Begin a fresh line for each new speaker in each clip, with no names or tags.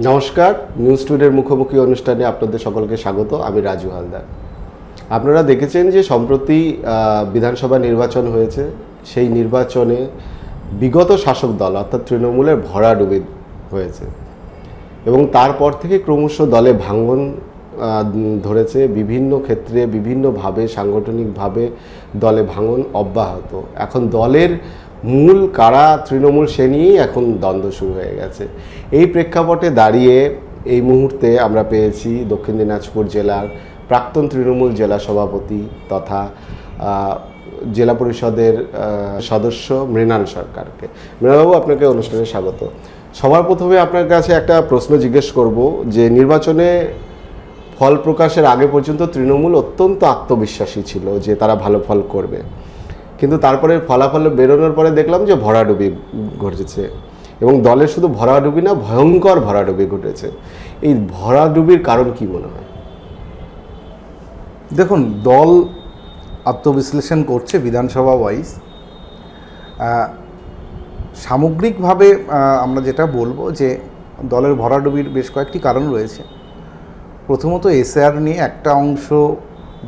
নমস্কার, নিউজ টুডের মুখোমুখি অনুষ্ঠানে আপনাদের সকলকে স্বাগত। আমি রাজু হালদার। আপনারা দেখেছেন যে সম্প্রতি বিধানসভা নির্বাচন হয়েছে। সেই নির্বাচনে বিগত শাসক দল অর্থাৎ তৃণমূলের ভরাডুবি হয়েছে এবং তারপর থেকে ক্রমশ দলে ভাঙন ধরেছে। বিভিন্ন ক্ষেত্রে বিভিন্নভাবে সাংগঠনিকভাবে দলে ভাঙন অব্যাহত। এখন দলের মূল কারা তৃণমূল সে নিয়েই এখন দ্বন্দ্ব শুরু হয়ে গেছে। এই প্রেক্ষাপটে দাঁড়িয়ে এই মুহূর্তে আমরা পেয়েছি দক্ষিণ দিনাজপুর জেলার প্রাক্তন তৃণমূল জেলা সভাপতি তথা জেলা পরিষদের সদস্য মৃণাল সরকারকে। মৃণালবাবু, আপনাকে অনুষ্ঠানে স্বাগত। সবার প্রথমে আপনার কাছে একটা প্রশ্ন জিজ্ঞেস করব যে নির্বাচনে ফল প্রকাশের আগে পর্যন্ত তৃণমূল অত্যন্ত আত্মবিশ্বাসী ছিল যে তারা ভালো ফল করবে, কিন্তু তারপরে ফলাফল বেরোনোর পরে দেখলাম যে ভরাডুবি ঘটেছে এবং দলের শুধু ভরাডুবি না, ভয়ঙ্কর ভরাডুবি ঘটেছে। এই ভরাডুবির কারণ কি মনে হয়?
দেখুন, দল আত্মবিশ্লেষণ করছে বিধানসভা ওয়াইজ। সামগ্রিকভাবে আমরা যেটা বলবো যে দলের ভরাডুবির বেশ কয়েকটি কারণ রয়েছে। প্রথমত এসআর নিয়ে একটা অংশ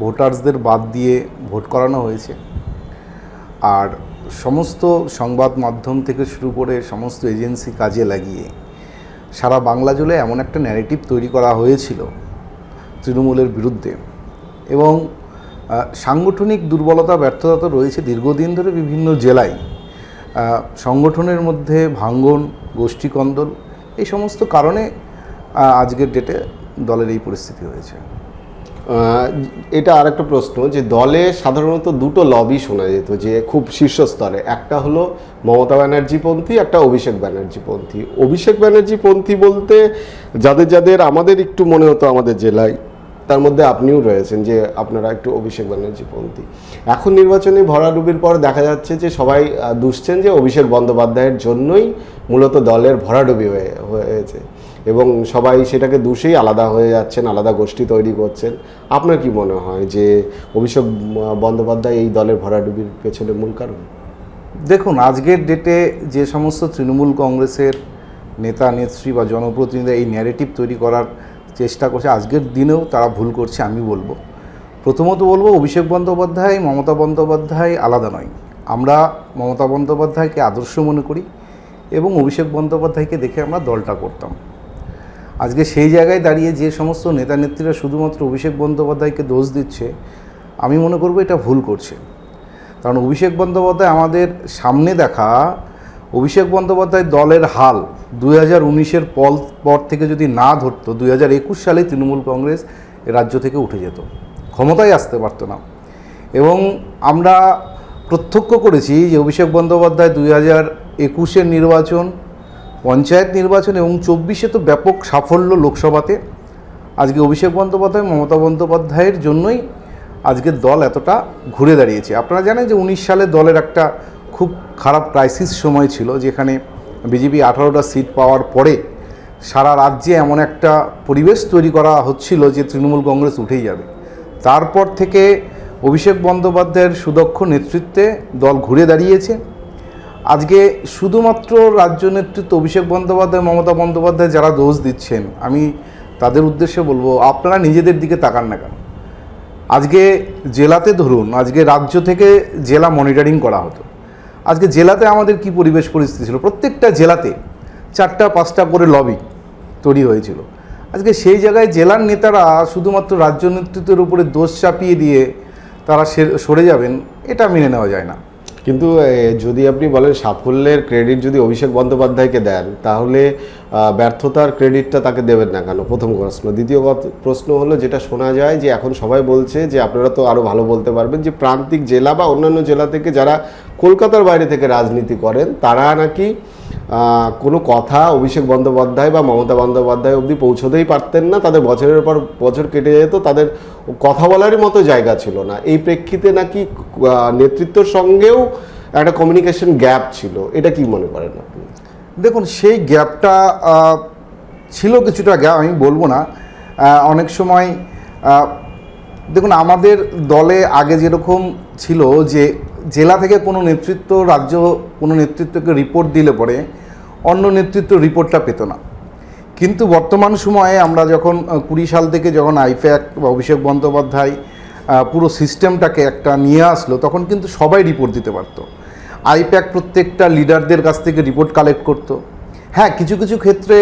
ভোটার্সদের বাদ দিয়ে ভোট করানো হয়েছে, আর সমস্ত সংবাদ মাধ্যম থেকে শুরু করে সমস্ত এজেন্সি কাজে লাগিয়ে সারা বাংলা জুড়ে এমন একটা ন্যারেটিভ তৈরি করা হয়েছিল তৃণমূলের বিরুদ্ধে। এবং সাংগঠনিক দুর্বলতা ব্যর্থতা তো রয়েছে দীর্ঘদিন ধরে বিভিন্ন জেলায়। সংগঠনের মধ্যে ভাঙ্গন, গোষ্ঠীকন্দল, এই সমস্ত কারণে আজকের ডেটে দলের এই পরিস্থিতি হয়েছে।
এটা আরেকটা প্রশ্ন যে দলে সাধারণত দুটো লবি শোনা যেত যে খুব শীর্ষস্তরে, একটা হলো মমতা ব্যানার্জিপন্থী, একটা অভিষেক ব্যানার্জিপন্থী। অভিষেক ব্যানার্জিপন্থী বলতে যাদের যাদের আমাদের একটু মনে হতো আমাদের জেলায়, তার মধ্যে আপনিও রয়েছেন যে আপনারা একটু অভিষেক ব্যানার্জিপন্থী। এখন নির্বাচনে ভরাডুবির পর দেখা যাচ্ছে যে সবাই দুষছেন যে অভিষেক বন্দ্যোপাধ্যায়ের জন্যই মূলত দলের ভরাডুবি হয়েছে এবং সবাই সেটাকে দোষেই আলাদা হয়ে যাচ্ছেন, আলাদা গোষ্ঠী তৈরি করছেন। আপনার কি মনে হয় যে অভিষেক বন্দ্যোপাধ্যায় এই দলের ভরাডুবির পেছনে মূল কারণ?
দেখুন, আজকের ডেটে যে সমস্ত তৃণমূল কংগ্রেসের নেতা নেত্রী বা জনপ্রতিনিধি এই ন্যারেটিভ তৈরি করার চেষ্টা করছে, আজকের দিনেও তারা ভুল করছে আমি বলবো। প্রথমত বলবো, অভিষেক বন্দ্যোপাধ্যায় মমতা বন্দ্যোপাধ্যায় আলাদা নয়। আমরা মমতা বন্দ্যোপাধ্যায়কে আদর্শ মনে করি এবং অভিষেক বন্দ্যোপাধ্যায়কে দেখে আমরা দলটা করতাম। আজকে সেই জায়গায় দাঁড়িয়ে যে সমস্ত নেতা নেত্রীরা শুধুমাত্র অভিষেক বন্দ্যোপাধ্যায়কে দোষ দিচ্ছে, আমি মনে করব এটা ভুল করছে। কারণ অভিষেক বন্দ্যোপাধ্যায় আমাদের সামনে দেখা, অভিষেক বন্দ্যোপাধ্যায় দলের হাল 2019-এর পর থেকে যদি না ধরতো, 2021 সালে তৃণমূল কংগ্রেস রাজ্য থেকে উঠে যেত, ক্ষমতায় আসতে পারতো না। এবং আমরা প্রত্যক্ষ করেছি যে অভিষেক বন্দ্যোপাধ্যায় 2021-এর নির্বাচন, পঞ্চায়েত নির্বাচন এবং 24-এ তো ব্যাপক সাফল্য লোকসভাতে। আজকে অভিষেক বন্দ্যোপাধ্যায় মমতা বন্দ্যোপাধ্যায়ের জন্যই আজকের দল এতটা ঘুরে দাঁড়িয়েছে। আপনারা জানেন যে 19 সালে দলের একটা খুব খারাপ ক্রাইসিস সময় ছিল, যেখানে বিজেপি 18টা সিট পাওয়ার পরে সারা রাজ্যে এমন একটা পরিবেশ তৈরি করা হচ্ছিল যে তৃণমূল কংগ্রেস উঠেই যাবে। তারপর থেকে অভিষেক বন্দ্যোপাধ্যায়ের সুদক্ষ নেতৃত্বে দল ঘুরে দাঁড়িয়েছে। আজকে শুধুমাত্র রাজ্য নেতৃত্ব অভিষেক বন্দ্যোপাধ্যায় মমতা বন্দ্যোপাধ্যায় যারা দোষ দিচ্ছেন, আমি তাদের উদ্দেশ্যে বলবো, আপনারা নিজেদের দিকে তাকান না কেন? আজকে জেলাতে ধরুন, আজকে রাজ্য থেকে জেলা মনিটরিং করা হতো। আজকে জেলাতে আমাদের কি পরিবেশ পরিস্থিতি ছিল? প্রত্যেকটা জেলাতে 4টা-5টা করে লবি তৈরি হয়েছিল। আজকে সেই জায়গায় জেলার নেতারা শুধুমাত্র রাজ্য নেতৃত্বের উপরে দোষ চাপিয়ে দিয়ে তারা সরে যাবেন, এটা মেনে নেওয়া যায় না।
কিন্তু যদি আপনি বলেন সাফল্যের ক্রেডিট যদি অভিষেক বন্দ্যোপাধ্যায়কে দেন, তাহলে ব্যর্থতার ক্রেডিটটা তাকে দেবেন না কেন? প্রথম প্রশ্ন। দ্বিতীয় প্রশ্ন হলো, যেটা শোনা যায় যে এখন সবাই বলছে যে আপনারা তো আরও ভালো বলতে পারবেন, যে প্রান্তিক জেলা বা অন্যান্য জেলা থেকে যারা কলকাতার বাইরে থেকে রাজনীতি করেন, তারা নাকি কোনো কথা অভিষেক বন্দ্যোপাধ্যায় বা মমতা বন্দ্যোপাধ্যায় অবধি পৌঁছতেই পারতেন না, তাদের বছরের পর বছর কেটে যেত, তাদের কথা বলারই মতো জায়গা ছিল না। এই প্রেক্ষিতে নাকি নেতৃত্বের সঙ্গেও একটা কমিউনিকেশন গ্যাপ ছিল। এটা কি মনে করেন আপনি?
দেখুন, সেই গ্যাপটা ছিল, কিছুটা গ্যাপ আমি বলবো না। অনেক সময় দেখুন, আমাদের দলে আগে যেরকম ছিল যে জেলা থেকে কোনো নেতৃত্ব, রাজ্য কোনো নেতৃত্বকে রিপোর্ট দিলে পরে অন্য নেতৃত্ব রিপোর্টটা পেত না। কিন্তু বর্তমান সময়ে আমরা যখন 20 সাল থেকে যখন আইপ্যাক বা অভিষেক বন্দ্যোপাধ্যায় পুরো সিস্টেমটাকে একটা নিয়ে আসলো, তখন কিন্তু সবাই রিপোর্ট দিতে পারতো। আইপ্যাক প্রত্যেকটা লিডারদের কাছ থেকে রিপোর্ট কালেক্ট করতো। হ্যাঁ, কিছু কিছু ক্ষেত্রে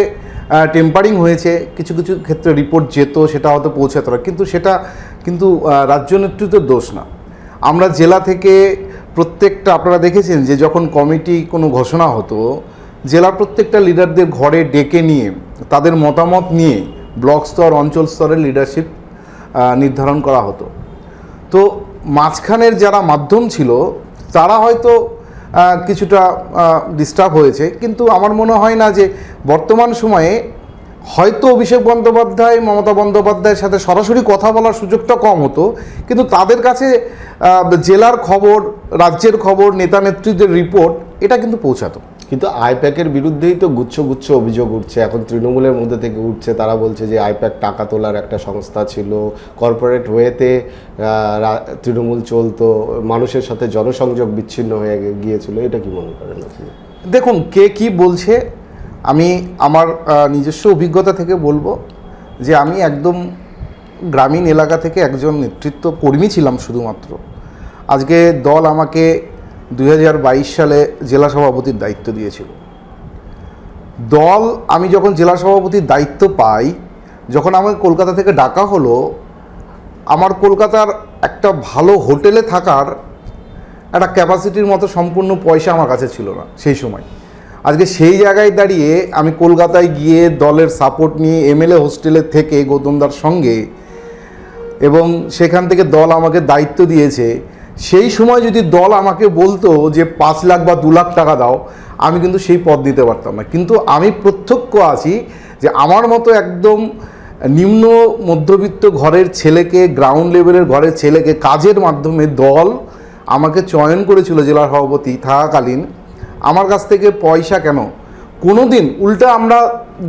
টেম্পারিং হয়েছে, কিছু কিছু ক্ষেত্রে রিপোর্ট যেত, সেটা হয়তো পৌঁছাতো না, কিন্তু সেটা কিন্তু রাজ্য নেতৃত্বের দোষ না। আমরা জেলা থেকে প্রত্যেকটা, আপনারা দেখেছেন যে যখন কমিটি কোনো ঘোষণা হতো, জেলা প্রত্যেকটা লিডারদের ঘরে ডেকে নিয়ে তাদের মতামত নিয়ে ব্লক স্তর, অঞ্চল স্তরের লিডারশিপ নির্ধারণ করা হতো। তো মাঝখানের যারা মাধ্যম ছিল তারা হয়তো কিছুটা ডিস্টার্ব হয়েছে, কিন্তু আমার মনে হয় না যে বর্তমান সময়ে হয়তো অভিষেক বন্দ্যোপাধ্যায়, মমতা বন্দ্যোপাধ্যায়ের সাথে সরাসরি কথা বলার সুযোগটা কম হতো, কিন্তু তাদের কাছে জেলার খবর, রাজ্যের খবর, নেতা নেত্রীদের রিপোর্ট এটা কিন্তু পৌঁছাতো।
কিন্তু আইপ্যাকের বিরুদ্ধেই তো গুচ্ছ গুচ্ছ অভিযোগ উঠছে, এখন তৃণমূলের মধ্যে থেকে উঠছে। তারা বলছে যে আইপ্যাক টাকা তোলার একটা সংস্থা ছিল, কর্পোরেট ওয়েতে তৃণমূল চলতো, মানুষের সাথে জনসংযোগ বিচ্ছিন্ন হয়ে গিয়েছিল। এটা কি মনে করেন আপনি?
দেখুন, কে কি বলছে, আমি আমার নিজস্ব অভিজ্ঞতা থেকে বলবো যে আমি একদম গ্রামীণ এলাকা থেকে একজন নেতৃত্ব কর্মী ছিলাম শুধুমাত্র। আজকে দল আমাকে 2022 সালে জেলা সভাপতির দায়িত্ব দিয়েছিল। দল, আমি যখন জেলা সভাপতির দায়িত্ব পাই, যখন আমাকে কলকাতা থেকে ডাকা হলো, আমার কলকাতার একটা ভালো হোটেলে থাকার একটা ক্যাপাসিটির মতো সম্পূর্ণ পয়সা আমার কাছে ছিল না সেই সময়। আজকে সেই জায়গায় দাঁড়িয়ে আমি কলকাতায় গিয়ে দলের সাপোর্ট নিয়ে এমএলএ হোস্টেলে থেকে গৌতমদার সঙ্গে, এবং সেখান থেকে দল আমাকে দায়িত্ব দিয়েছে। সেই সময় যদি দল আমাকে বলতো যে 5 লাখ বা 2 লাখ টাকা দাও, আমি কিন্তু সেই পদ দিতে পারতাম না। কিন্তু আমি প্রত্যক্ষ আছি যে আমার মতো একদম নিম্ন মধ্যবিত্ত ঘরের ছেলেকে, গ্রাউন্ড লেভেলের ঘরের ছেলেকে কাজের মাধ্যমে দল আমাকে চয়ন করেছিল জেলা সভাপতি থাকাকালীন। আমার কাছ থেকে পয়সা কেন, কোনো দিন উল্টা আমরা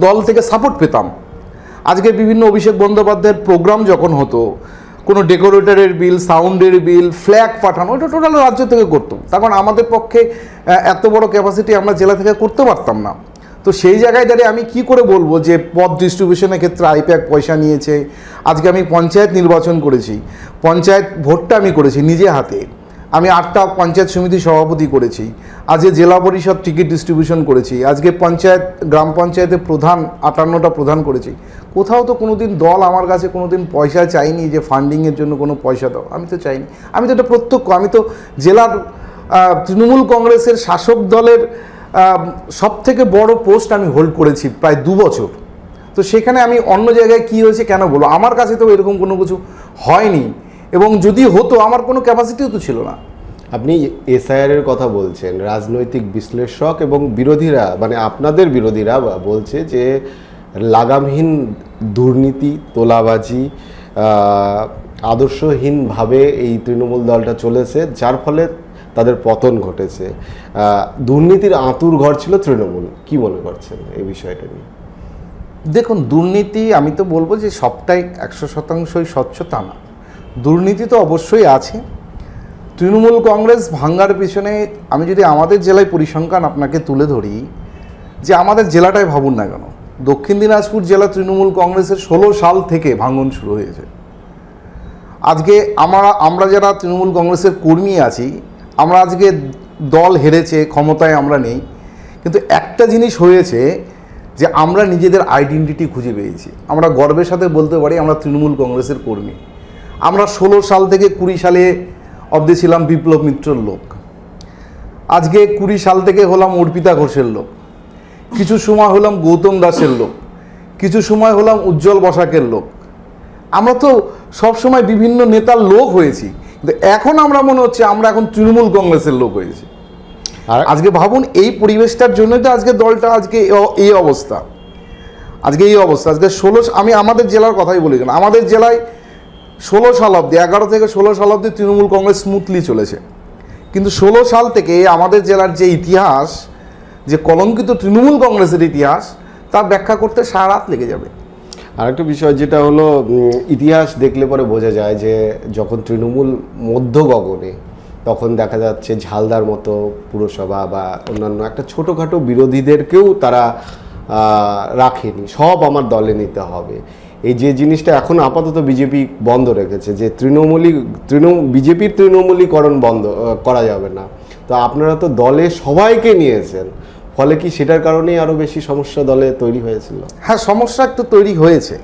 দল থেকে সাপোর্ট পেতাম। আজকে বিভিন্ন অভিষেক বন্দ্যোপাধ্যায়ের প্রোগ্রাম যখন হতো, কোনো ডেকোরেটরের বিল, সাউন্ডের বিল, ফ্ল্যাগ পাঠানো, ওটা টোটাল রাজ্য থেকে করতো। তার কারণ আমাদের পক্ষে এত বড় ক্যাপাসিটি আমরা জেলা থেকে করতে পারতাম না। তো সেই জায়গায় দাঁড়িয়ে আমি কি করে বলবো যে পদ ডিস্ট্রিবিউশনের ক্ষেত্রে আইপ্যাক পয়সা নিয়েছে? আজকে আমি পঞ্চায়েত নির্বাচন করেছি, পঞ্চায়েত ভোটটা আমি করেছি নিজে হাতে। আমি 8টা পঞ্চায়েত সমিতি সভাপতি করেছি, আজকে জেলা পরিষদ টিকিট ডিস্ট্রিবিউশন করেছি, আজকে পঞ্চায়েত, গ্রাম পঞ্চায়েতের প্রধান 58টা প্রধান করেছি। কোথাও তো কোনো দিন দল আমার কাছে কোনো দিন পয়সা চাইনি যে ফান্ডিংয়ের জন্য কোনো পয়সা দাও, আমি তো চাইনি। আমি তো এটা প্রত্যক্ষ, আমি তো জেলার তৃণমূল কংগ্রেসের শাসক দলের সবথেকে বড় পোস্ট আমি হোল্ড করেছি প্রায় 2 বছর। তো সেখানে আমি অন্য জায়গায় কী হয়েছে কেন বলবো? আমার কাছে তো এরকম কোনো কিছু হয়নি, এবং যদি হতো আমার কোনো ক্যাপাসিটিও তো ছিল না।
আপনি এসআইআর এর কথা বলছেন, রাজনৈতিক বিশ্লেষক এবং বিরোধীরা, মানে আপনাদের বিরোধীরা বলছে যে লাগামহীন দুর্নীতি, তোলাবাজি, আদর্শহীনভাবে এই তৃণমূল দলটা চলেছে, যার ফলে তাদের পতন ঘটেছে। দুর্নীতির আঁতুর ঘর ছিল তৃণমূল। কি মনে করছেন এই বিষয়টা নিয়ে?
দেখুন, দুর্নীতি আমি তো বলবো যে সবটাই 100% স্বচ্ছ তা না, দুর্নীতি তো অবশ্যই আছে। তৃণমূল কংগ্রেস ভাঙ্গার পিছনে আমি যদি আমাদের জেলায় পরিসংখ্যান আপনাকে তুলে ধরি, যে আমাদের জেলাটাই ভাবুন না কেন, দক্ষিণ দিনাজপুর জেলা তৃণমূল কংগ্রেসের 16 সাল থেকে ভাঙন শুরু হয়েছে। আজকে আমরা যারা তৃণমূল কংগ্রেসের কর্মী আছি, আমরা আজকে দল হেরেছে, ক্ষমতায় আমরা নেই, কিন্তু একটা জিনিস হয়েছে যে আমরা নিজেদের আইডেন্টিটি খুঁজে পেয়েছি। আমরা গর্বের সাথে বলতে পারি আমরা তৃণমূল কংগ্রেসের কর্মী। আমরা 16 সাল থেকে 20 সালে অবধি ছিলাম বিপ্লব মিত্রর লোক, আজকে 20 সাল থেকে হলাম অর্পিতা ঘোষের লোক, কিছু সময় হলাম গৌতম দাসের লোক, কিছু সময় হলাম উজ্জ্বল বসাকের লোক। আমরা তো সবসময় বিভিন্ন নেতার লোক হয়েছি, কিন্তু এখন আমরা মনে হচ্ছে আমরা এখন তৃণমূল কংগ্রেসের লোক হয়েছি। আর আজকে ভাবুন, এই পরিবেশটার জন্যই তো আজকে দলটা আজকে এই অবস্থা। আজকে 16, আমি আমাদের জেলার কথাই বলি কেন, আমাদের জেলায় 16 সাল অবধি, 11 থেকে 16 সাল অবধি তৃণমূল কংগ্রেস স্মুথলি চলেছে। কিন্তু 16 সাল থেকে আমাদের জেলার যে ইতিহাস, যে কলঙ্কিত তৃণমূল কংগ্রেসের ইতিহাস, তা ব্যাখ্যা করতে সারা রাত লেগে যাবে।
আরেকটা বিষয় যেটা হলো, ইতিহাস দেখলে পরে বোঝা যায় যে যখন তৃণমূল মধ্য গগনে, তখন দেখা যাচ্ছে ঝালদার মতো পুরসভা বা অন্যান্য একটা ছোটোখাটো বিরোধীদেরকেও তারা রাখেনি, সব আমার দলে নিতে হবে। এই যে জিনিসটা এখন আপাতত বিজেপি বন্ধ রেখেছে, যে বিজেপির তৃণমূলীকরণ বন্ধ করা যাবে না। তো আপনারা তো দলে সবাইকে নিয়েছেন, ফলে কি সেটার কারণেই আরও বেশি সমস্যা দলে তৈরি হয়েছিল?
হ্যাঁ, সমস্যা একটু তৈরি হয়েছে।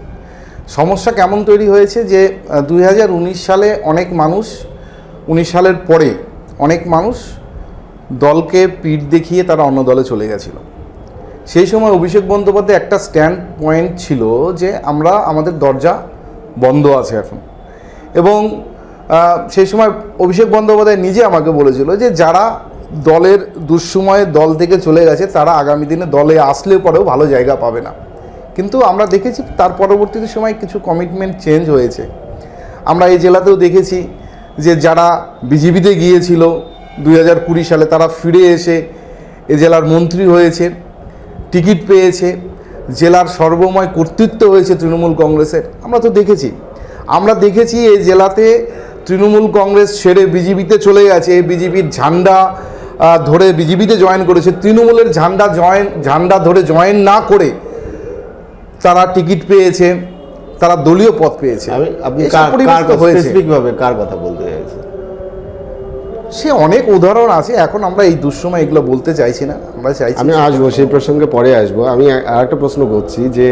সমস্যা কেমন তৈরি হয়েছে যে 2019 সালে অনেক মানুষ, 19 সালের পরে অনেক মানুষ দলকে পিঠ দেখিয়ে তারা অন্য দলে চলে গেছিল। সেই সময় অভিষেক বন্দ্যোপাধ্যায় একটা স্ট্যান্ড পয়েন্ট ছিল যে আমাদের দরজা বন্ধ আছে এখন। এবং সেই সময় অভিষেক বন্দ্যোপাধ্যায় নিজে আমাকে বলেছিল যে যারা দলের দুঃসময়ে দল থেকে চলে গেছে তারা আগামী দিনে দলে আসলে পরেও ভালো জায়গা পাবে না। কিন্তু আমরা দেখেছি তার পরবর্তীতে সময় কিছু কমিটমেন্ট চেঞ্জ হয়েছে। আমরা এই জেলাতেও দেখেছি যে যারা বিজেপিতে গিয়েছিল 2020 সালে তারা ফিরে এসে এ জেলার মন্ত্রী হয়েছে, টিকিট পেয়েছে, জেলার সর্বময় কর্তৃত্ব হয়েছে তৃণমূল কংগ্রেসের। আমরা দেখেছি এই জেলাতে তৃণমূল কংগ্রেস ছেড়ে বিজেপিতে চলে গেছে, বিজেপির ঝান্ডা ধরে বিজেপিতে জয়েন করেছে, তৃণমূলের ঝান্ডা ধরে জয়েন না করে তারা টিকিট পেয়েছে, তারা দলীয় পদ পেয়েছে।
আপনি স্পেসিফিকভাবে কার কথা বলতে চাইছেন?
সে অনেক উদাহরণ আছে, এখন আমরা এই দুঃসময় এগুলো বলতে চাইছি না। আমরা চাইছি,
আমি আসবো সেই প্রসঙ্গে, পরে আসবো। আমি আরেকটা প্রশ্ন করছি যে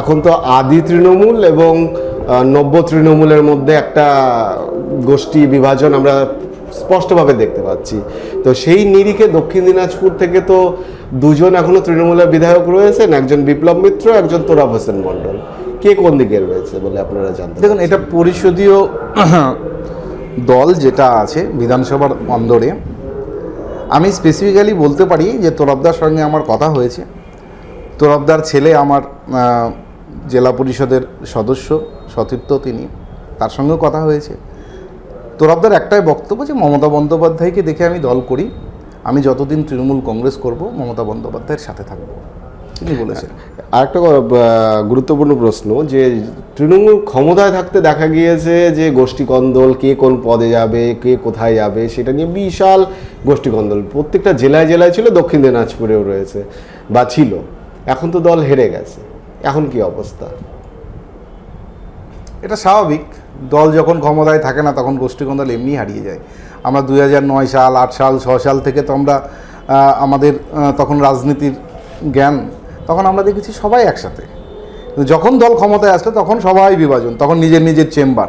এখন তো আদি তৃণমূল এবং নব্য তৃণমূলের মধ্যে একটা গোষ্ঠী বিভাজন আমরা স্পষ্টভাবে দেখতে পাচ্ছি। তো সেই নিরিখে দক্ষিণ দিনাজপুর থেকে তো দুজন এখনো তৃণমূলের বিধায়ক রয়েছেন, একজন বিপ্লব মিত্র, একজন তোরাব হোসেন মণ্ডল। কে কোন দিকে রয়েছে বলে আপনারা জানতে?
দেখুন, এটা পরিষদীয় দল যেটা আছে বিধানসভার অন্দরে, আমি স্পেসিফিক্যালি বলতে পারি যে তোরাবদার সঙ্গে আমার কথা হয়েছে। তোরাবদার ছেলে আমার জেলা পরিষদের সদস্য, সতীর্থ তিনি, তার সঙ্গেও কথা হয়েছে। তোরাবদার একটাই বক্তব্য যে মমতা বন্দ্যোপাধ্যায়কে দেখে আমি দল করি, আমি যতদিন তৃণমূল কংগ্রেস করব মমতা বন্দ্যোপাধ্যায়ের সাথে থাকবো, তিনি বলেছেন।
আরেকটা গুরুত্বপূর্ণ প্রশ্ন, যে তৃণমূল ক্ষমতায় থাকতে দেখা গিয়েছে যে গোষ্ঠীকন্দল, কে কোন পদে যাবে, কে কোথায় যাবে, সেটা নিয়ে বিশাল গোষ্ঠীকন্দল প্রত্যেকটা জেলায় জেলায় ছিল, দক্ষিণ দিনাজপুরেও রয়েছে বা ছিল। এখন তো দল হেরে গেছে, এখন কি অবস্থা?
এটা স্বাভাবিক, দল যখন ক্ষমতায় থাকে না তখন গোষ্ঠীকন্দল এমনি হারিয়ে যায়। আমরা 2009 সাল, 8 সাল, 6 সাল থেকে তো আমরা আমাদের তখন রাজনীতির জ্ঞান, তখন আমরা দেখেছি সবাই একসাথে। যখন দল ক্ষমতায় আসলে তখন সবাই বিভাজন, তখন নিজের নিজের চেম্বার,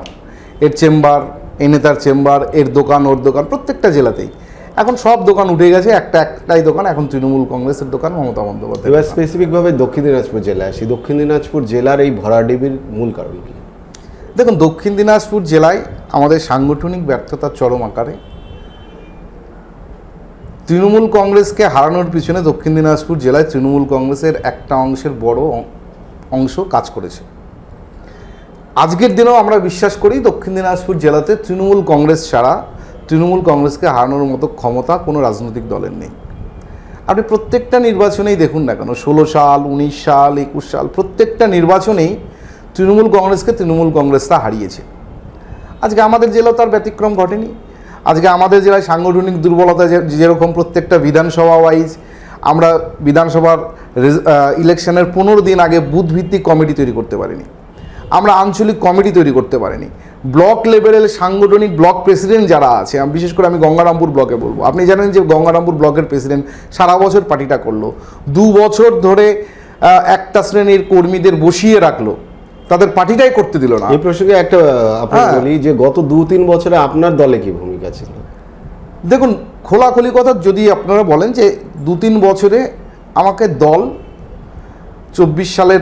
এর চেম্বার, এই নেতার চেম্বার, এর দোকান, ওর দোকান, প্রত্যেকটা জেলাতেই। এখন সব দোকান উঠে গেছে, একটাই দোকান, এখন তৃণমূল কংগ্রেসের দোকান, মমতা বন্দ্যোপাধ্যায়।
এবার স্পেসিফিকভাবে দক্ষিণ দিনাজপুর জেলায় আসি। দক্ষিণ দিনাজপুর জেলার এই ভরাডুবির মূল কারণ কি?
দেখুন, দক্ষিণ দিনাজপুর জেলায় আমাদের সাংগঠনিক ব্যর্থতার চরম আকারে। তৃণমূল কংগ্রেসকে হারানোর পিছনে দক্ষিণ দিনাজপুর জেলায় তৃণমূল কংগ্রেসের একটা অংশের বড় অংশ কাজ করেছে। আজকের দিনেও আমরা বিশ্বাস করি দক্ষিণ দিনাজপুর জেলাতে তৃণমূল কংগ্রেস ছাড়া তৃণমূল কংগ্রেসকে হারানোর মতো ক্ষমতা কোনো রাজনৈতিক দলের নেই। আপনি প্রত্যেকটা নির্বাচনেই দেখুন না কেন, 16 সাল, 19 সাল, 21 সাল, প্রত্যেকটা নির্বাচনেই তৃণমূল কংগ্রেসটা হারিয়েছে। আজকে আমাদের জেলাও তার ব্যতিক্রম ঘটেনি। আজকে আমাদের জেলায় সাংগঠনিক দুর্বলতা, যেরকম প্রত্যেকটা বিধানসভা ওয়াইজ আমরা বিধানসভার ইলেকশনের 15 দিন আগে বুথ ভিত্তিক কমিটি তৈরি করতে পারিনি, আমরা আঞ্চলিক কমিটি তৈরি করতে পারিনি। ব্লক লেভেলের সাংগঠনিক ব্লক প্রেসিডেন্ট যারা আছে, বিশেষ করে আমি গঙ্গারামপুর ব্লকে বলবো, আপনি জানেন যে গঙ্গারামপুর ব্লকের প্রেসিডেন্ট সারা বছর পার্টিটা করলো, 2 বছর ধরে একটা শ্রেণীর কর্মীদের বসিয়ে রাখলো, তাদের পার্টিটাই করতে দিল না।
এই প্রসঙ্গে একটা আপনাকে বলি যে গত 2-3 বছরে আপনার দলে কি ভূমিকা ছিল?
দেখুন, খোলাখুলি কথা যদি আপনারা বলেন যে 2-3 বছরে আমাকে দল 24 সালের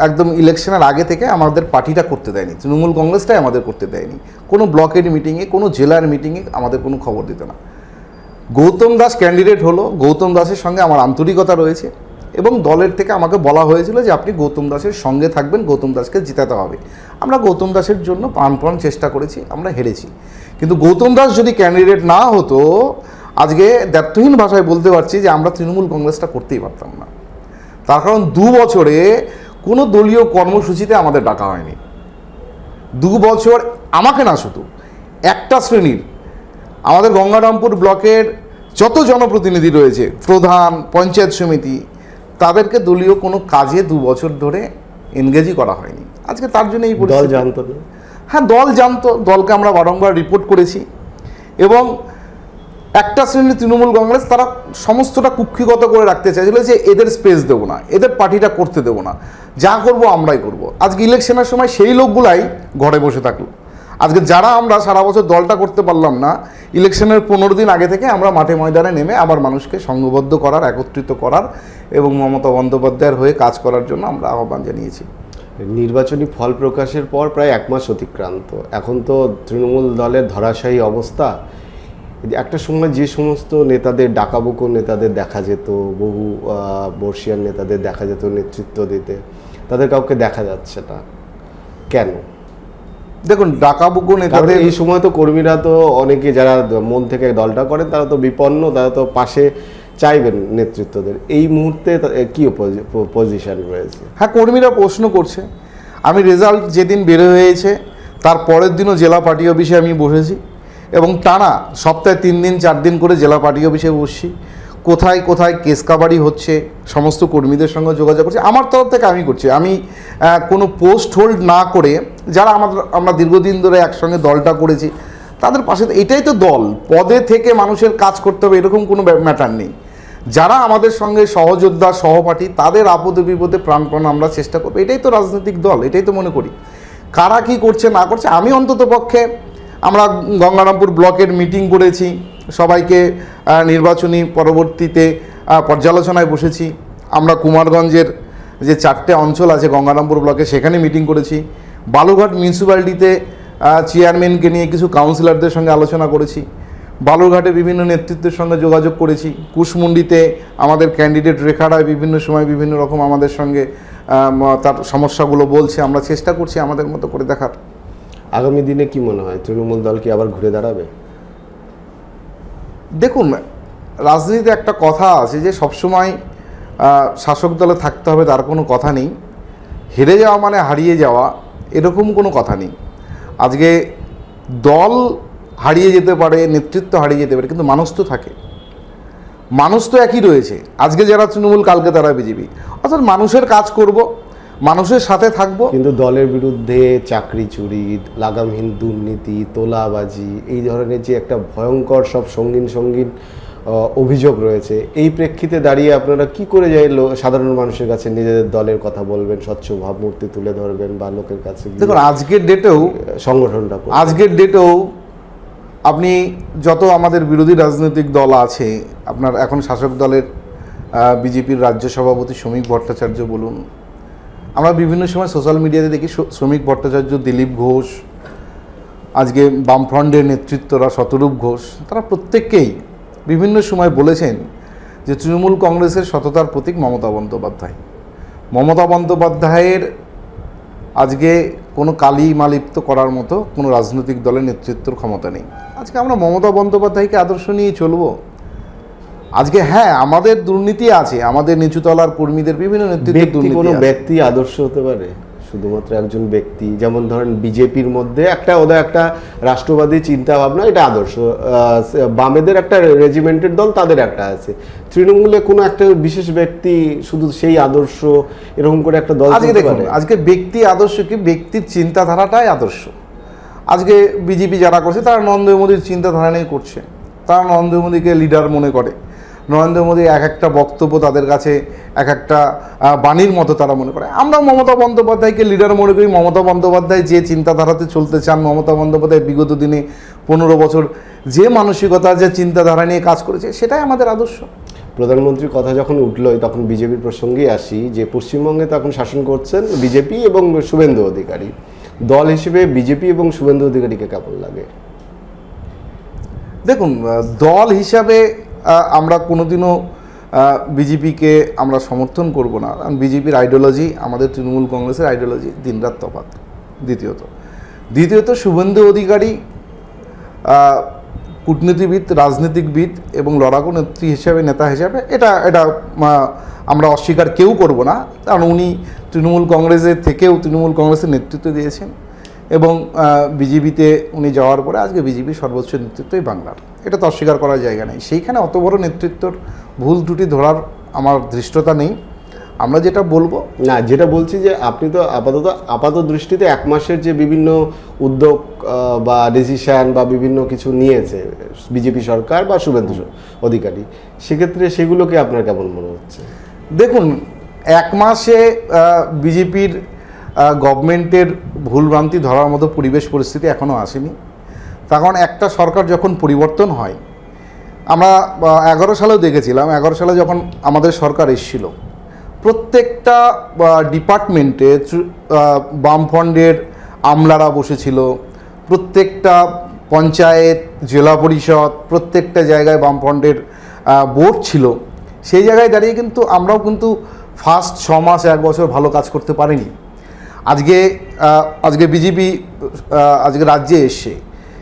একদম ইলেকশনের আগে থেকে আমাদের পার্টিটা করতে দেয়নি, তৃণমূল কংগ্রেসটাই আমাদের করতে দেয়নি। কোনো ব্লকের মিটিংয়ে, কোনো জেলার মিটিংয়ে আমাদের কোনো খবর দিত না। গৌতম দাস ক্যান্ডিডেট হলো, গৌতম দাসের সঙ্গে আমার আন্তরিকতা রয়েছে এবং দলের থেকে আমাকে বলা হয়েছিল যে আপনি গৌতম দাসের সঙ্গে থাকবেন, গৌতম দাসকে জেতাতে হবে। আমরা গৌতম দাসের জন্য প্রাণপণ চেষ্টা করেছি, আমরা হেরেছি। কিন্তু গৌতম দাস যদি ক্যান্ডিডেট না হতো, আজকে দ্ব্যর্থহীন ভাষায় বলতে পারছি যে আমরা তৃণমূল কংগ্রেসটা করতেই পারতাম না। তার কারণ 2 বছরে কোনো দলীয় কর্মসূচিতে আমাদের ডাকা হয়নি। 2 বছর আমাকে না, শুধু একটা শ্রেণীর, আমাদের গঙ্গারামপুর ব্লকের যত জনপ্রতিনিধি রয়েছে, প্রধান, পঞ্চায়েত সমিতি, তাদেরকে দলীয় কোনো কাজে 2 বছর ধরে এনগেজই করা হয়নি। আজকে তার জন্য এই
দল
পরিস্থিতি।
জানতো না?
হ্যাঁ, দল জানতো, দলকে আমরা বারংবার রিপোর্ট করেছি, এবং একটা শ্রেণীর তৃণমূল কংগ্রেস তারা সমস্তটা কুক্ষিগত করে রাখতে চাইছিল যে এদের স্পেস দেবো না, এদের পার্টিটা করতে দেবো না, যা করব আমরাই করব। আজকে ইলেকশনের সময় সেই লোকগুলাই ঘরে বসে থাকলো। আজকে যারা আমরা সারা বছর দলটা করতে পারলাম না, ইলেকশনের 15 দিন আগে থেকে আমরা মাঠে ময়দানে নেমে আবার মানুষকে সংঘবদ্ধ করার, একত্রিত করার এবং মমতা বন্দ্যোপাধ্যায়ের হয়ে কাজ করার জন্য আমরা আহ্বান জানিয়েছি।
নির্বাচনী ফল প্রকাশের পর প্রায় 1 মাস অতিক্রান্ত, এখন তো তৃণমূল দলের ধরাশায়ী অবস্থা। একটা সময় যে সমস্ত নেতাদের, ডাকাবুকো নেতাদের দেখা যেত, বহু বর্ষিয়ান নেতাদের দেখা যেত নেতৃত্ব দিতে, তাদের কাউকে দেখা যাচ্ছে না কেন?
দেখুন, ডাকাবুকো নেতাদের
এই সময় তো কর্মীরা তো অনেকে যারা মন থেকে দলটা করেন তারা তো বিপন্ন, তারা তো পাশে চাইবেন নেতৃত্বদের। এই মুহূর্তে কি পজিশন রয়েছে?
হ্যাঁ, কর্মীরা প্রশ্ন করছে। আমি রেজাল্ট যেদিন বের হয়েছে তার পরের দিনও জেলা পার্টি অফিসে আমি বসেছি, এবং টানা সপ্তাহে 3 দিন 4 দিন করে জেলা পার্টি অফিসে বসছি। কোথায় কোথায় কেস কাবারি হচ্ছে সমস্ত কর্মীদের সঙ্গে যোগাযোগ করছি। আমার তরফ থেকে আমি করছি, আমি কোনো পোস্ট হোল্ড না করে যারা আমরা দীর্ঘদিন ধরে একসঙ্গে দলটা করেছি তাদের পাশে। এটাই তো দল, পদে থেকে মানুষের কাজ করতে হবে এরকম কোনো ম্যাটার নেই। যারা আমাদের সঙ্গে সহযোদ্ধা, সহপাঠী, তাদের আপদে বিপদে প্রাণপণ আমরা চেষ্টা করবো। এটাই তো রাজনৈতিক দল, এটাই তো মনে করি। কারা কী করছে না করছে, আমি অন্তত পক্ষে, আমরা গঙ্গারামপুর ব্লকের মিটিং করেছি, সবাইকে নির্বাচনী পরবর্তীতে পর্যালোচনায় বসেছি। আমরা কুমারগঞ্জের যে 4টে অঞ্চল আছে গঙ্গারামপুর ব্লকে, সেখানে মিটিং করেছি। বালুরঘাট মিউনিসিপ্যালিটিতে চেয়ারম্যানকে নিয়ে কিছু কাউন্সিলরদের সঙ্গে আলোচনা করেছি। বালুরঘাটে বিভিন্ন নেতৃত্বের সঙ্গে যোগাযোগ করেছি। কুশমুন্ডিতে আমাদের ক্যান্ডিডেট রেখা রায় বিভিন্ন সময় বিভিন্ন রকম আমাদের সঙ্গে তার সমস্যাগুলো বলছে, আমরা চেষ্টা করছি আমাদের মতো করে দেখার।
আগামী দিনে কি মনে হয়, তৃণমূল দল কি আবার ঘুরে দাঁড়াবে?
দেখুন, রাজনীতিতে একটা কথা আছে যে সবসময় শাসক দলে থাকতে হবে তার কোনো কথা নেই, হেরে যাওয়া মানে হারিয়ে যাওয়া এরকম কোনো কথা নেই। আজকে দল হারিয়ে যেতে পারে, নেতৃত্ব হারিয়ে যেতে পারে, কিন্তু মানুষ তো থাকে, মানুষ তো একই রয়েছে। আজকে যারা তৃণমূল, কালকে তারা বিজেপি। অর্থাৎ মানুষের কাজ করব, মানুষের সাথে থাকব।
কিন্তু দলের বিরুদ্ধে চাকরি চুরি, লাগামহীন দুর্নীতি, তোলাবাজি, এই ধরনের যে একটা ভয়ঙ্কর সব সঙ্গীন অভিযোগ রয়েছে, এই প্রেক্ষিতে দাঁড়িয়ে আপনারা কি করে যাই সাধারণ মানুষের কাছে নিজেদের দলের কথা বলবেন, স্বচ্ছ ভাবমূর্তি তুলে ধরবেন, বা লোকের কাছে
দেখুন, আজকের ডেটেও আপনি যত আমাদের বিরোধী রাজনৈতিক দল আছে, আপনার এখন শাসক দলের বিজেপির রাজ্য সভাপতি শ্রমিক ভট্টাচার্য বলুন, আমরা বিভিন্ন সময় সোশ্যাল মিডিয়াতে দেখি শ্রমিক ভট্টাচার্য, দিলীপ ঘোষ, আজকে বামফ্রন্টের নেতৃত্বরা শতরূপ ঘোষ, তারা প্রত্যেককেই বিভিন্ন সময় বলেছেন যে তৃণমূল কংগ্রেসের সততার প্রতীক মমতা বন্দ্যোপাধ্যায়। মমতা বন্দ্যোপাধ্যায়ের আজকে কোনো কালি মালিপ্ত করার মতো কোনো রাজনৈতিক দলের নেতৃত্বের ক্ষমতা নেই। আজকে আমরা মমতা বন্দ্যোপাধ্যায়কে আদর্শ নিয়ে চলবো। আজকে হ্যাঁ, আমাদের দুর্নীতি আছে, আমাদের নিচুতলার কর্মীদের বিভিন্ন নেতৃত্বের দুর্নীতি।
কোনো ব্যক্তি আদর্শ হতে পারে? শুধুমাত্র একজন ব্যক্তি, যেমন ধরেন বিজেপির মধ্যে ওদের একটা রাষ্ট্রবাদী চিন্তা ভাবনা, এটা আদর্শ। বামেদের একটা রেজিমেন্টের দল, তাদের একটা আছে। তৃণমূলে কোনো একটা বিশেষ ব্যক্তি শুধু সেই আদর্শ, এরকম করে একটা দল।
আজকে দেখুন, আজকে ব্যক্তি আদর্শ কি, ব্যক্তির চিন্তাধারাটাই আদর্শ। আজকে বিজেপি যারা করছে তারা নরেন্দ্র মোদীর চিন্তাধারা নিয়ে করছে, তারা নরেন্দ্র মোদীকে লিডার মনে করে। নরেন্দ্র মোদী এক একটা বক্তব্য তাদের কাছে এক একটা বাণীর মতো তারা মনে করে। আমরা মমতা বন্দ্যোপাধ্যায়কে লিডার মনে করি। মমতা বন্দ্যোপাধ্যায় যে চিন্তাধারাতে চলতে চান, মমতা বন্দ্যোপাধ্যায় বিগত দিনে 15 বছর যে মানসিকতা, যে চিন্তাধারা নিয়ে কাজ করেছে, সেটাই আমাদের আদর্শ।
প্রধানমন্ত্রীর কথা যখন উঠলোই তখন বিজেপির প্রসঙ্গেই আসি, যে পশ্চিমবঙ্গে তখন শাসন করছেন বিজেপি এবং শুভেন্দু অধিকারী। দল হিসেবে বিজেপি এবং শুভেন্দু অধিকারীকে কেমন লাগে?
দেখুন, দল হিসাবে আমরা কোনোদিনও বিজেপিকে আমরা সমর্থন করব না, কারণ বিজেপির আইডিওলজি আমাদের তৃণমূল কংগ্রেসের আইডিওলজি দিনরাত তফাৎ। দ্বিতীয়ত শুভেন্দু অধিকারী কূটনীতিবিদ, রাজনীতিকবিদ এবং লড়াকু নেত্রী হিসেবে, নেতা হিসেবে এটা আমরা অস্বীকার কেউ করব না, কারণ উনি তৃণমূল কংগ্রেসের থেকেও তৃণমূল কংগ্রেসের নেতৃত্ব দিয়েছেন, এবং বিজেপিতে উনি যাওয়ার পরে আজকে বিজেপির সর্বোচ্চ নেতৃত্বই বাংলার। এটা তো অস্বীকার করার জায়গা নেই। সেইখানে অত বড় নেতৃত্বর ভুল ত্রুটি ধরার আমার ধৃষ্টতা নেই। আমরা যেটা বলবো,
না, যেটা বলছি যে আপনি তো আপাত দৃষ্টিতে 1 মাসের যে বিভিন্ন উদ্যোগ বা ডিসিশন বা বিভিন্ন কিছু নিয়েছে বিজেপি সরকার বা শুভেন্দু অধিকারী, সেক্ষেত্রে সেগুলোকে আপনার কেমন মনে হচ্ছে?
দেখুন, 1 মাসে বিজেপির গভর্নমেন্টের ভুলভ্রান্তি ধরার মতো পরিবেশ পরিস্থিতি এখনও আসেনি। তার কারণ একটা সরকার যখন পরিবর্তন হয়, আমরা 11 সালেও দেখেছিলাম, 11 সালে যখন আমাদের সরকার এসেছিল, প্রত্যেকটা ডিপার্টমেন্টে বামফ্রন্টের আমলারা বসেছিল, প্রত্যেকটা পঞ্চায়েত, জেলা পরিষদ, প্রত্যেকটা জায়গায় বামফ্রন্টের বোর্ড ছিল। সেই জায়গায় দাঁড়িয়ে কিন্তু আমরাও কিন্তু ফার্স্ট 6 মাস 1 বছর ভালো কাজ করতে পারিনি। আজকে বিজেপি আজকে রাজ্যে এসছে,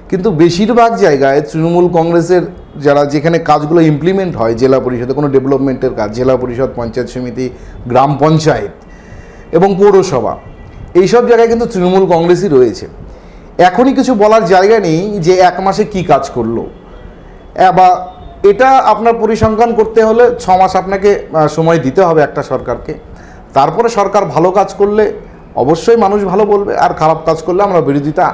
কিন্তু বেশিরভাগ জায়গায় তৃণমূল কংগ্রেসের যারা যেখানে কাজগুলো ইমপ্লিমেন্ট হয়, জেলা পরিষদে কোনো ডেভেলপমেন্টের কাজ, জেলা পরিষদ, পঞ্চায়েত সমিতি, গ্রাম পঞ্চায়েত এবং পৌরসভা, এইসব জায়গায় কিন্তু তৃণমূল কংগ্রেসই রয়েছে। এখনই কিছু বলার জায়গা নেই যে 1 মাসে কি কাজ করলো, বা এটা আপনার পরিসংখ্যান করতে হলে 6 মাস আপনাকে সময় দিতে হবে একটা সরকারকে। তারপরে সরকার ভালো কাজ করলে অবশ্যই মানুষ ভালো বলবে, আর খারাপ কাজ করলে আমরা বিরোধিতা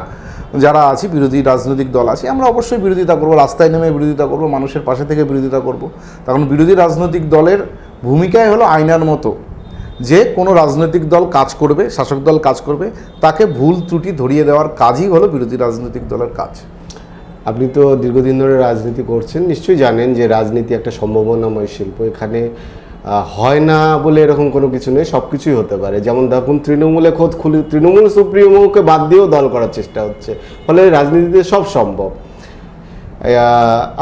যারা আছি, বিরোধী রাজনৈতিক দল আছে, আমরা অবশ্যই বিরোধিতা করব, রাস্তায় নেমে বিরোধিতা করব, মানুষের পাশে থেকে বিরোধিতা করব। তখন বিরোধী রাজনৈতিক দলের ভূমিকাই হলো আয়নার মতো, যে কোনো রাজনৈতিক দল কাজ করবে, শাসক দল কাজ করবে, তাকে ভুল ত্রুটি ধরিয়ে দেওয়ার কাজই হলো বিরোধী রাজনৈতিক দলের কাজ।
আপনি তো দীর্ঘদিন ধরে রাজনীতি করছেন, নিশ্চয়ই জানেন যে রাজনীতি একটা সম্ভাবনাময় শিল্প। এখানে হয় না বলে এরকম কোনো কিছু নেই, সব কিছুই হতে পারে। যেমন দেখুন, তৃণমূলে খোদ খুলি, তৃণমূল সুপ্রিমোকে বাদ দিয়েও দল করার চেষ্টা হচ্ছে, ফলে রাজনীতিতে সব সম্ভব।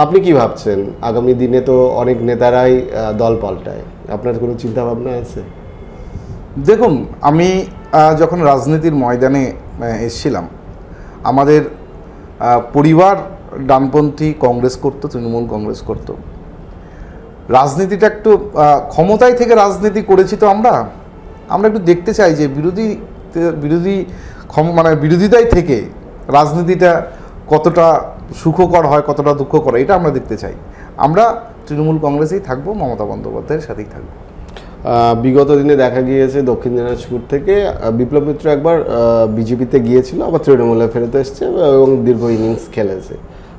আপনি কি ভাবছেন? আগামী দিনে তো অনেক নেতারাই দল পাল্টায়, আপনার কোনো চিন্তা ভাবনা আছে?
দেখুন, আমি যখন রাজনীতির ময়দানে এসেছিলাম, আমাদের পরিবার ডানপন্থী কংগ্রেস করতো, তৃণমূল কংগ্রেস করতো। রাজনীতিটা একটু ক্ষমতায় থেকে রাজনীতি করেছি, তো আমরা একটু দেখতে চাই যে বিরোধিতায় থেকে রাজনীতিটা কতটা সুখকর হয়, কতটা দুঃখকর, এটা আমরা দেখতে চাই। আমরা তৃণমূল কংগ্রেসেই থাকবো, মমতা বন্দ্যোপাধ্যায়ের সাথেই থাকবো।
বিগত দিনে দেখা গিয়েছে দক্ষিণ দিনাজপুর থেকে বিপ্লব মিত্র একবার বিজেপিতে গিয়েছিল, আবার তৃণমূলে ফেরত এসছে এবং দীর্ঘ ইনিংস খেলেছে।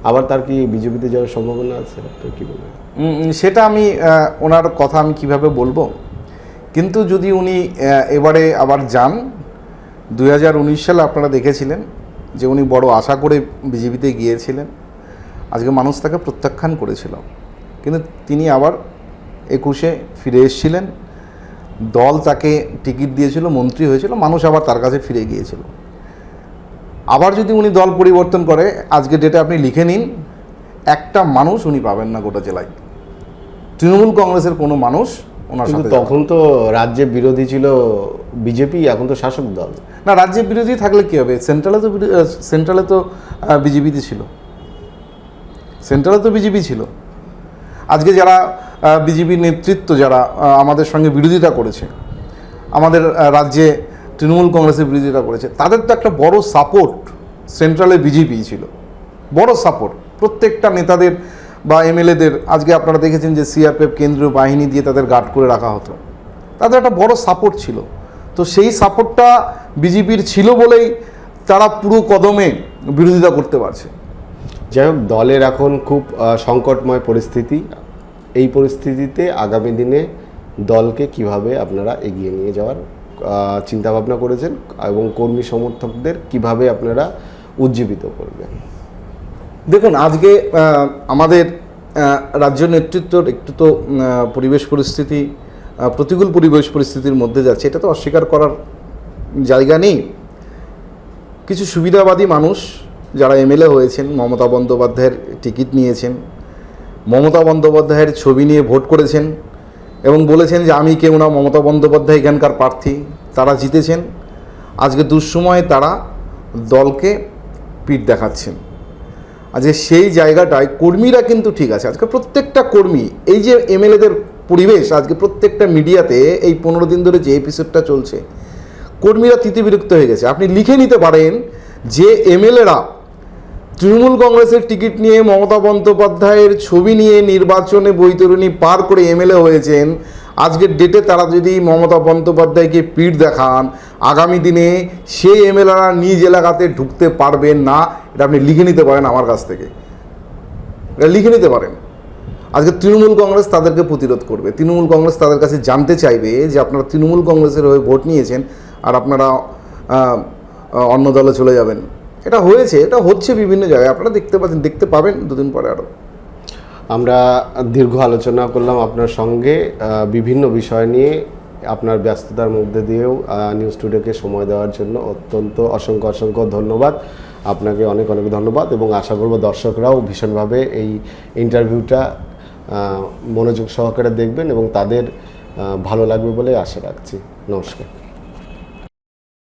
আবার তার কি বিজেপিতে যাওয়ার সম্ভাবনা আছে? আপনার কি বলবেন?
সেটা আমি ওনার কথা আমি কিভাবে বলবো, কিন্তু যদি উনি এবারে আবার যান, 2019 সালে আপনারা দেখেছিলেন যে উনি বড় আশা করে বিজেপিতে গিয়েছিলেন, আজকে মানুষ তাকে প্রত্যাখ্যান করেছিল, কিন্তু তিনি আবার 21-এ ফিরে এসেছিলেন। দল তাকে টিকিট দিয়েছিল, মন্ত্রী হয়েছিল, মানুষ আবার তার কাছে ফিরে গিয়েছিল। আবার যদি উনি দল পরিবর্তন করে, আজকে ডেটে আপনি লিখে নিন, একটা মানুষ উনি পাবেন না গোটা জেলায়, তৃণমূল কংগ্রেসের কোনো মানুষ ওনার সাথে।
তখন তো রাজ্যে বিরোধী ছিল বিজেপি, এখন তো শাসক দল।
না, রাজ্যে বিরোধী থাকলে কী হবে? সেন্ট্রালে তো বিজেপিতে ছিল, সেন্ট্রালে তো বিজেপি ছিল। আজকে যারা বিজেপির নেতৃত্ব, যারা আমাদের সঙ্গে বিরোধিতা করেছে, আমাদের রাজ্যে তৃণমূল কংগ্রেসের বিরোধিতা করেছে, তাদের তো একটা বড় সাপোর্ট সেন্ট্রালে বিজেপি ছিল, বড় সাপোর্ট প্রত্যেকটা নেতাদের বা এমএলএদের। আজকে আপনারা দেখেছেন যে সিআরপিএফ কেন্দ্রীয় বাহিনী দিয়ে তাদের গার্ড করে রাখা হতো, তাদের একটা বড় সাপোর্ট ছিল। তো সেই সাপোর্টটা বিজেপির ছিল বলেই তারা পুরো কদমে বিরোধিতা করতে পারছে।
যাই হোক, দলের এখন খুব সংকটময় পরিস্থিতি। এই পরিস্থিতিতে আগামী দিনে দলকে কিভাবে আপনারা এগিয়ে নিয়ে যাওয়ার চিন্তাভাবনা করেছেন এবং কর্মী সমর্থকদের কিভাবে আপনারা উজ্জীবিত করবেন?
দেখুন, আজকে আমাদের রাজ্য নেতৃত্বর একটু তো পরিবেশ পরিস্থিতি, প্রতিকূল পরিবেশ পরিস্থিতির মধ্যে যাচ্ছে, এটা তো অস্বীকার করার জায়গা নেই। কিছু সুবিধাবাদী মানুষ যারা এমএলএ হয়েছেন, মমতা বন্দ্যোপাধ্যায়ের টিকিট নিয়েছেন, মমতা বন্দ্যোপাধ্যায়ের ছবি নিয়ে ভোট করেছেন এবং বলেছেন যে আমি কেউ না, মমতা বন্দ্যোপাধ্যায় এখানকার প্রার্থী, তারা জিতেছেন। আজকে দুঃসময়ে তারা দলকে পিঠ দেখাচ্ছেন। আজকে সেই জায়গাটায় কর্মীরা কিন্তু ঠিক আছে, আজকে প্রত্যেকটা কর্মী, এই যে এমএলএদের পরিবেশ, আজকে প্রত্যেকটা মিডিয়াতে এই 15 দিন ধরে যে এপিসোডটা চলছে, কর্মীরা তিতিবিরক্ত হয়ে গেছে। আপনি লিখে নিতে পারেন যে এমএলএরা তৃণমূল কংগ্রেসের টিকিট নিয়ে মমতা বন্দ্যোপাধ্যায়ের ছবি নিয়ে নির্বাচনে বৈতরণী পার করে এমএলএ হয়েছেন, আজকের ডেটে তারা যদি মমতা বন্দ্যোপাধ্যায়কে পিঠ দেখান, আগামী দিনে সেই এমএলএরা নিজ এলাকাতে ঢুকতে পারবেন না। এটা আপনি লিখে নিতে পারেন আমার কাছ থেকে, এটা লিখে নিতে পারেন। আজকে তৃণমূল কংগ্রেস তাদেরকে প্রতিরোধ করবে। তৃণমূল কংগ্রেস তাদের কাছে জানতে চাইবে যে আপনারা তৃণমূল কংগ্রেসের হয়ে ভোট নিয়েছেন আর আপনারা অন্য দলে চলে যাবেন। এটা হয়েছে, এটা হচ্ছে বিভিন্ন জায়গায়, আপনারা দেখতে পাচ্ছেন, দেখতে পাবেন দুদিন পরে আরও।
আমরা দীর্ঘ আলোচনা করলাম আপনার সঙ্গে বিভিন্ন বিষয় নিয়ে। আপনার ব্যস্ততার মধ্যে দিয়েও নিউজ টুডেকে সময় দেওয়ার জন্য অত্যন্ত অসংখ্য ধন্যবাদ। আপনাকে অনেক অনেক ধন্যবাদ এবং আশা করব দর্শকরাও ভীষণভাবে এই ইন্টারভিউটা মনোযোগ সহকারে দেখবেন এবং তাদের ভালো লাগবে বলে আশা রাখছি। নমস্কার।